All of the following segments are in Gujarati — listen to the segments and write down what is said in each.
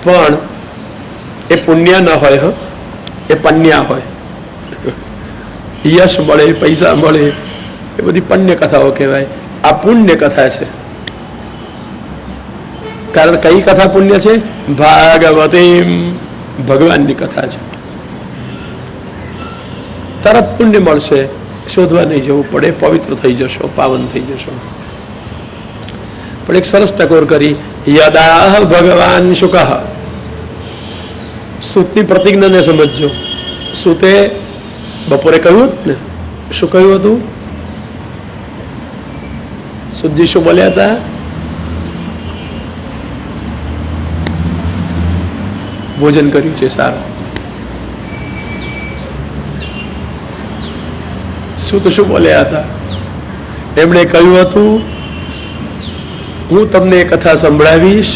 પણ એ પુણ્ય ન હોય, એ પન્યા હોય. યશ મળે, પૈસા મળે, એ બધી પુણ્ય કથાઓ કહેવાય. આ પુણ્ય કથા છે. કારણ કઈ કથા પુણ્ય છે? ભાગવતી, ભગવાનની કથા છે. તરત પુણ્ય મળશે, શોધવા નહીં જવું પડે, પવિત્ર થઈ જશો, પાવન થઈ જશો. પણ એક સરસ ટકોર કરી, યદાહ ભગવાન શુકઃ. સુતની પ્રતિજ્ઞાને સમજજો. સુતે બપોરે કહ્યું હતું ને, શું કહ્યું હતું? સુતજી શું બોલ્યા હતા? ભોજન કર્યું છે સારું. સુત શું બોલ્યા હતા? એમણે કહ્યું હતું, હું તમને એ કથા સંભળાવીશ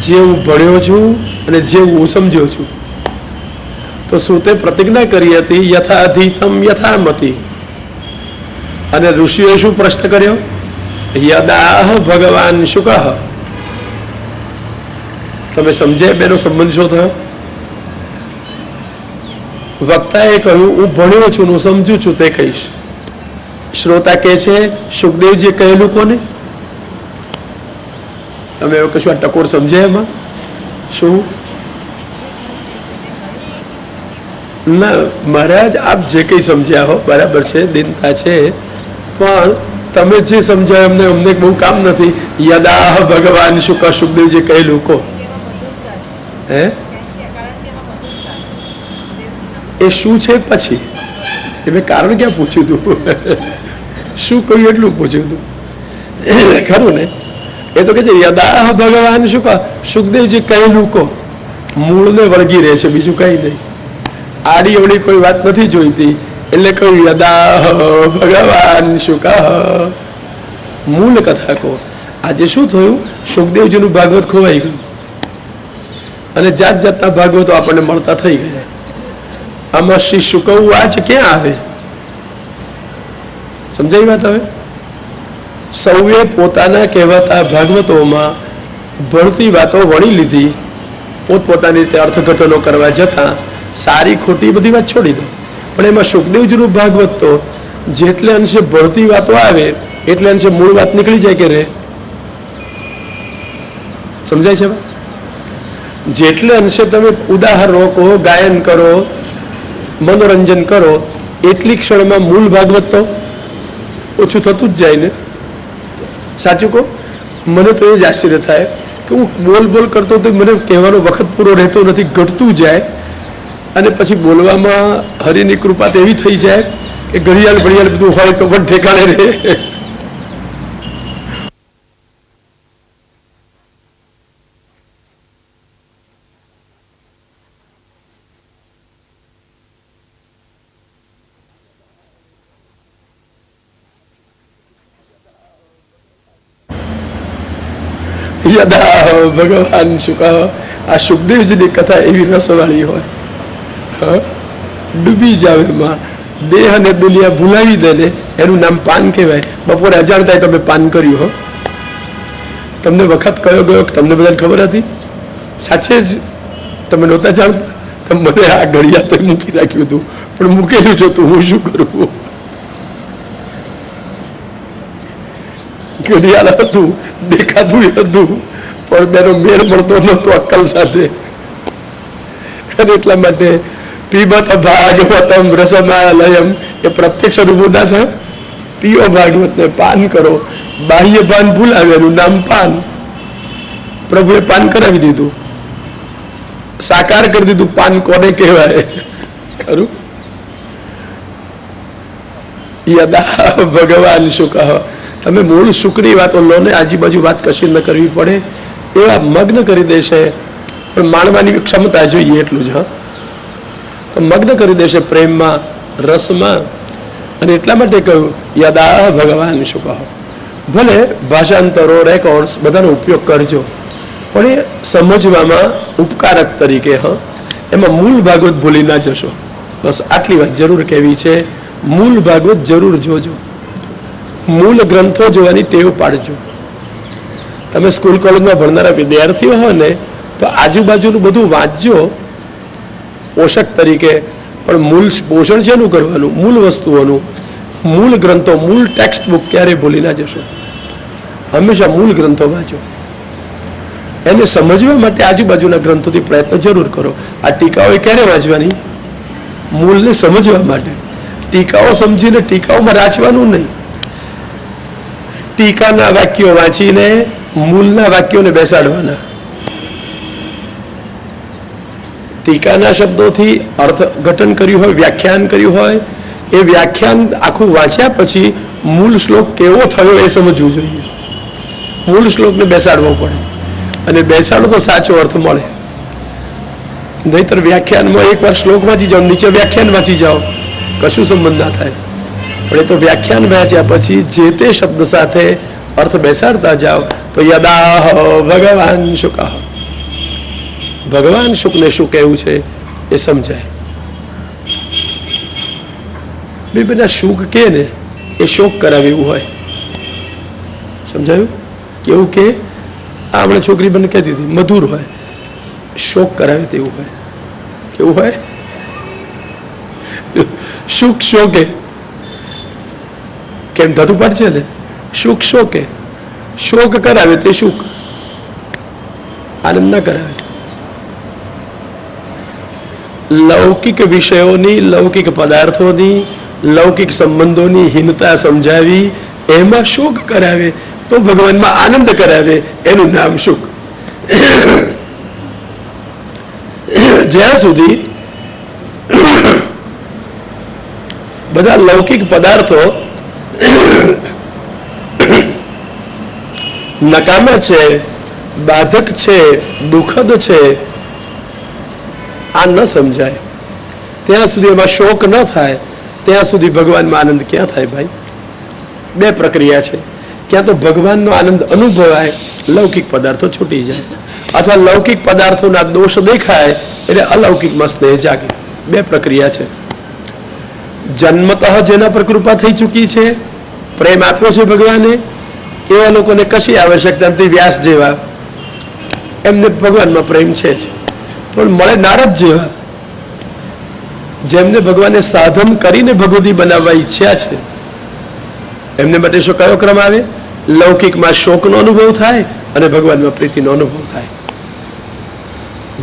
જે હું ભણ્યો છું અને જે હું સમજ્યો છું. તો સુતે પ્રતિજ્ઞા કરી હતી, યથાધીતમ યથામતિ. અને ઋષિઓએ શું પ્રશ્ન કર્યો? યદાહ ભગવાન શુકઃ. તમે સમજે બેનો સંબંધ શું થયો? વક્તાએ કહ્યું, હું ભણ્યો છું, હું સમજુ છું, તે કહીશ. શ્રોતા કહે છે, સુખદેવજીએ કહેલું કોને? તમે એવું કશું આ ટકોર સમજે એમાં? શું? ના મહારાજ, આપ જે કંઈ સમજ્યા હો બરાબર છે, દિનતા છે, પણ તમે જે સમજાય અમને બહુ કામ નથી. યદાહ ભગવાન શુકઃ, સુખદેવજી કહેલું કો. હે એ શું છે? પછી એ મેં કારણ ક્યાં પૂછ્યું હતું? શું કહ્યું એટલું પૂછ્યું હતું, ખરું ને? એ તો કે છે યદાહ ભગવાન શુકઃ, સુખદેવજી કહેલું કો. મૂળને વળગી રહે છે, બીજું કઈ નહીં. આડી અવળી કોઈ વાત નથી જોઈતી, એટલે કહ્યું યદાહ ભગવાન શુકઃ. મૂળ કથા કહો. આજે શું થયું? સુખદેવજીનું ભાગવત ખોવાઈ ગયું અને જાત જાતના ભાગવતો આપણને મળતા થઈ ગયા. આમાં શ્રી શુક વાચ ક્યાં આવે? સમજાઈ વાત? હવે સૌએ પોતાના કહેવાતા ભાગવતોમાં ભળતી વાતો વણી લીધી, પોતપોતાની રીતે અર્થઘટનો કરવા જતા સારી ખોટી બધી વાત છોડી દો. પણ એમાં સુખદેવજીનું ભાગવત તો જેટલે અંશે ભળતી વાતો આવે એટલે અંશે મૂળ વાત નીકળી જાય કે રે? સમજાય છે? જેટલે અંશે તમે ઉદાહરણો કહો, ગાયન કરો, મનોરંજન કરો, એટલી ક્ષણમાં મૂળ ભાગવત તો ઓછું થતું જ જાય ને. સાચું કહો? મને તો એ જ આશ્ચર્ય થાય કે હું બોલ કરતો તો મને કહેવાનો વખત પૂરો રહેતો નથી, ઘટતું જાય. અને પછી બોલવામાં હરિની કૃપા તો એવી થઈ જાય કે ઘડિયાળ ઘડિયાળ બધું હોય તો પણ ઠેકાણે રહે. યદા ભગવાન શુકઃ. આ સુખદેવજીની કથા એવી રસવાળી હોય, ડૂબી જાવ એમાં, દેહ અને દુનિયા ભૂલાવી દે ને, એનું નામ પાન કહેવાય. બપોરે અજાણતા તમે પાન કર્યું હો? તમને વખત કયો ગયો તમને બધાને ખબર હતી? સાચે જ તમે નહોતા જાણતા? તમે મને આ ઘડિયાળ તો મૂકી રાખ્યું હતું, પણ મૂકેલું છે તો હું શું કરું? ઘડિયાળ હતું, દેખાતું હતું, પણ બેનો મેળ મળતો નહોતો અક્કલ સાથે. અને એટલા માટે પીબત ભાગવતમ રસમાલયમ, એ પ્રત્યક્ષ અનુભવ ના થાય. પીઓ ભાગવત ને પાન કરો. બાહ્ય પાન ભૂલાવે, એનું નામ પાન. પ્રભુએ પાન કરાવી દીધું, સાકાર કરી દીધું. પાન કોને કહેવાય? ખરું? યદા ભગવાન શુકઃ. તમે મૂળ સુખની વાતો લો ને, આજુબાજુ વાત કશી ન કરવી પડે, એવા મગ્ન કરી દેશે. પણ માણવાની ક્ષમતા જોઈએ એટલું જ. તો મગ્ન કરી દેશે પ્રેમમાં, રસમાં. અને એટલા માટે કહ્યું યદા ભગવાન શુકઃ. ભલે ભાષાંતરો, રેકોર્ડ્સ બધાનો ઉપયોગ કરજો, પણ એ સમજવામાં ઉપકારક તરીકે. એમાં મૂળ ભાગવત ભૂલી ના જશો. બસ આટલી વાત જરૂર કહેવી છે. મૂળ ભાગવત જરૂર જોજો. મૂળ ગ્રંથો જોવાની ટેવ પાડજો. તમે સ્કૂલ કોલેજમાં ભણનારા વિદ્યાર્થીઓ હો ને, તો આજુબાજુનું બધું વાંચજો પોષક તરીકે, પણ મૂળ પોષણ શેનું કરવાનું? મૂળ વસ્તુઓનું, મૂળ ગ્રંથો, મૂળ ટેક્સ્ટ બુક ક્યારેય ભૂલી ના જશો. હંમેશા મૂળ ગ્રંથો વાંચો. એને સમજવા માટે આજુબાજુના ગ્રંથોથી પ્રયત્ન જરૂર કરો. આ ટીકાઓ ક્યારે વાંચવાની? મૂળને સમજવા માટે. ટીકાઓ સમજીને ટીકાઓમાં રાચવાનું નહીં. ટીકાના વાક્યો વાંચીને મૂળના વાક્યોને બેસાડવાના. ટીકાના શબ્દોથી અર્થઘટન કર્યું હોય, વ્યાખ્યાન કર્યું હોય, એ વ્યાખ્યાન આખું વાંચ્યા પછી મૂળ શ્લોક કેવો થયો એ સમજવું જોઈએ. મૂળ શ્લોકને બેસાડવો પડે, અને બેસાડો તો સાચો અર્થ મળે. નહીતર વ્યાખ્યાનમાં એકવાર શ્લોક વાંચી જાઓ, નીચે વ્યાખ્યાન વાંચી જાઓ, કશું સંબંધ ના થાય. પણ એ તો વ્યાખ્યાન વાંચ્યા પછી જે તે શબ્દ સાથે અર્થ બેસાડતા જાઓ તો યદાહ ભગવાન શુક, ભગવાન શુકને શું કહેવું છે એ સમજાય. બે બધા શુક કે ને એ શોક કરાવે એવું હોય. સમજાયું? કેવું કે આપણે છોકરી બને કહેતી હતી મધુર હોય, શોક કરાવે તેવું હોય. કેવું હોય? શુક શોકે. કેમ ધતું પાડ છે ને? શુક શોકે, શોક કરાવે તે શુક, આનંદ ના કરાવે. લૌકિક વિષયોની, લૌકિક પદાર્થોની, લૌકિક સંબંધોની હીનતા સમજાવી એમાં શોક કરાવે તો ભગવાનમાં આનંદ કરાવે, એનું નામ શુક. જ્યાં સુધી બધા લૌકિક પદાર્થો નકામા છે, બાધક છે, દુઃખદ છે, આ ન સમજાય ત્યાં સુધી એમાં શોક ન થાય ત્યાં સુધી ભગવાનમાં આનંદ ક્યાં થાય ભાઈ? બે પ્રક્રિયા છે. ક્યાં તો ભગવાનનો આનંદ અનુભવાય, લૌકિક પદાર્થો છૂટી જાય, અથવા લૌકિક પદાર્થોના દોષ દેખાય એટલે અલૌકિકમાં સ્નેહ જાગે. બે પ્રક્રિયા છે. જન્મતઃ જેના પર કૃપા થઈ ચૂકી છે, પ્રેમ આપ્યો છે ભગવાને, એવા લોકોને કશી આવશ્યકતા નથી. વ્યાસ જેવા એમને ભગવાનમાં પ્રેમ છે જ. પણ મળે નારદ જેવા, જેમને ભગવાને સાધન કરીને ભગવતી બનાવવા ઈચ્છ્યા છે, એમને માટે શું કયો ક્રમ આવે? લૌકિકમાં શોકનો અનુભવ થાય અને ભગવાનમાં પ્રીતિનો અનુભવ થાય.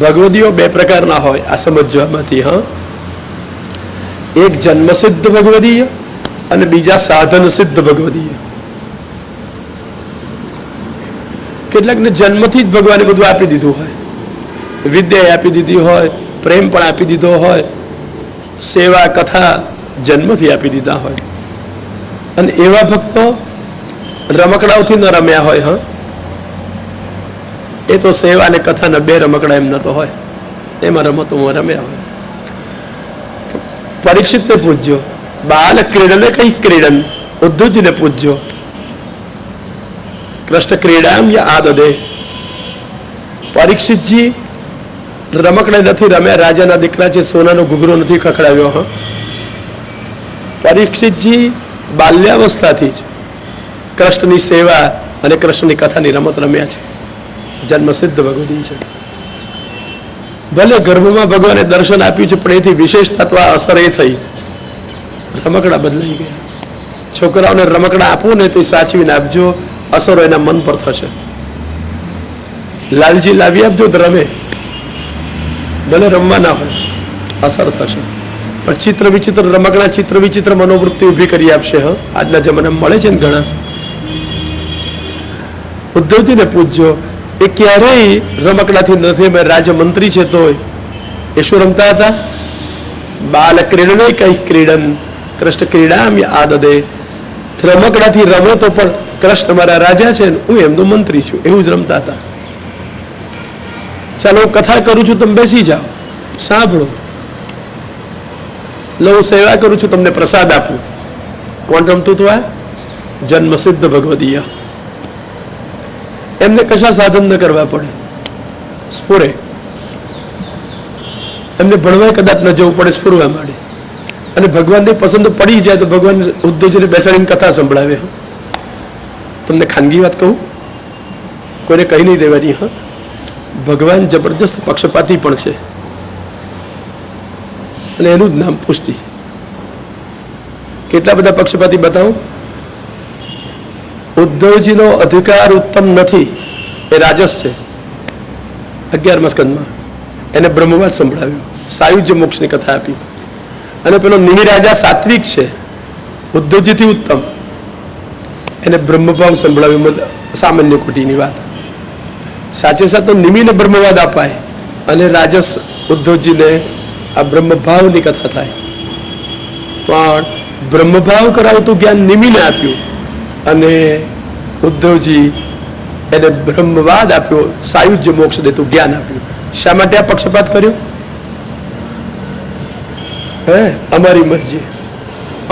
ભગવદીઓ બે પ્રકારના હોય આ સમજવામાંથી. હા, એક જન્મસિદ્ધ ભગવદીય અને બીજા સાધન સિદ્ધ ભગવદીય. કેટલાકને જન્મથી જ ભગવાને બધું આપી દીધું હોય, વિદ્યા આપી દીધી હોય, પ્રેમ પણ આપી દીધો હોય, સેવા કથા જન્મથી આપી દીધા હોય. અને એવા ભક્તો રમકડાઓથી ન રમ્યા હોય. હા, એ તો સેવા અને કથાના બે રમકડા એમના તો હોય, એમાં રમતોમાં રમ્યા હોય. પરીક્ષિતને પૂજ્યો, બાલ ક્રીડને કઈ ક્રીડન, ઉદ્ધવજીને પૂજ્યો. કૃષ્ણ ક્રીડામ યા આદદે. પરીક્ષિતજી રમકડે નથી રમ્યા, રાજાના દીકરા છે, સોનાનો ઘૂઘરો નથી ખખડાવ્યો. હા, પરીક્ષિતજી બાલ્યાવસ્થાથી જ કૃષ્ણની સેવા અને કૃષ્ણની કથાની રમત રમ્યા છે. જન્મસિદ્ધ ભગવદી છે. ભલે ગર્ભમાં ભગવાને દર્શન આપ્યું છે, પણ એથી વિશેષ તત્વ અસર એ થઈ રમકડા બદલાઈ ગયા. છોકરાઓને રમકડા આપો ને તો સાચવીને આપજો, અસરો એના મન પર થશે. લાલજી લાવી આપજો તો રમે, ભલે રમવા ના હોય, અસર થશે. પણ ચિત્ર વિચિત્ર રમકડા ચિત્ર વિચિત્ર મનોવૃત્તિ ઉભી કરી આપશે. હા, આજના જમાનામાં મળે છે ને ઘણા. ઉદ્ધવજીને પૂછજો, એ ક્યારેય રમકડાથી નથી. રાજમંત્રી છે તોય એ શું રમતા હતા? બાલ ક્રીડને કઈ ક્રીડન, કૃષ્ણ ક્રીડામ આદદે. રમકડાથી રમે તો પણ કૃષ્ણ મારા રાજા છે, હું એમનો મંત્રી છું, એવું જ રમતા હતા. ચાલો હું કથા કરું છું, તમે બેસી જાઓ, સાંભળો. હું સેવા કરું છું, તમને પ્રસાદ આપું. કોણ રમતું હતું? આ જન્મસિદ્ધ ભગવદીય. એમને કશા સાધન ન કરવા પડે, સ્ફુરે. એમને ભણવા કદાચ ન જવું પડે, સ્ફુરવા માંડે. અને ભગવાનને પસંદ પડી જાય તો ભગવાન ઉદ્ધવજીને બેસાડીને કથા સંભળાવે. તમને ખાનગી વાત કહું, કોઈને કહી નહીં દેવાની. હા, ભગવાન જબરજસ્ત પક્ષપાતી પણ છે અને એનું જ નામ પુષ્ટિ. કેટલા બધા પક્ષપાતી બતાવો. ઉદ્ધવજીનો અધિકાર ઉત્તમ નથી, એ રાજસ છે. 11મા સ્કંદમાં એને બ્રહ્મવાદ સંભળાવ્યો, સાયુજ્ય મોક્ષની કથા આપી. અને પેલો નિમિ રાજા સાત્વિક છે, ઉદ્ધવજીથી ઉત્તમ, એને બ્રહ્મભાવ સંભળાવ્યું, સામાન્ય કોટીની વાત. સાચે સાથ તો નિમિને બ્રહ્મવાદ અપાય અને રાજસ ઉદ્ધવજીને આ બ્રહ્મભાવની કથા થાય. પણ બ્રહ્મભાવ કરાવતું જ્ઞાન નિમિને આપ્યું અને ઉદ્ધવજી એને બ્રહ્મવાદ આપ્યો, સાયુજ્ય મોક્ષ દેતું જ્ઞાન આપ્યું. શા માટે આ પક્ષપાત કર્યો? હે, અમારી મરજી,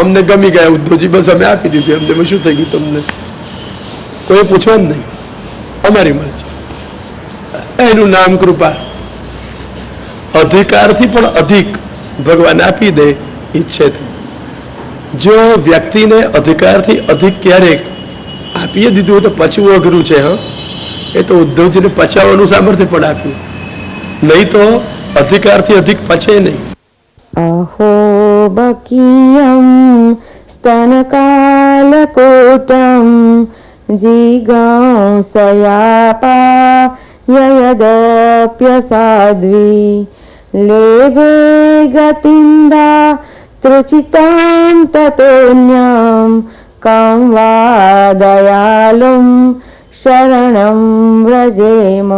અમને ગમી ગયા ઉદ્ધવજી, બસ અમે આપી દીધું. એમને શું થઈ ગયું? તમને કોઈ પૂછવાનું નહીં, અમારી મરજી. એનું નામ કૃપા. અધિકારથી પણ અધિક ભગવાન આપી દે ઈચ્છે તો. જો વ્યક્તિને અધિકારથી અધિક ક્યારેક આપી દીધું હોય તો પચવું અઘરું છે. હા, એ તો ઉદ્ધવજીને પચાવવાનું સામર્થ્ય પણ આપ્યું, નહીં તો અધિકારથી અધિક પચે નહીં. અહો બકીયમ સ્તનકાલકોટમ જીગાંસયાપા યયદપ્યસાદ્વી લેભે ગતિંદા ત્રુચિતાં તતોન્યમ કાં વા દયાલું શરણં વ્રજેમ.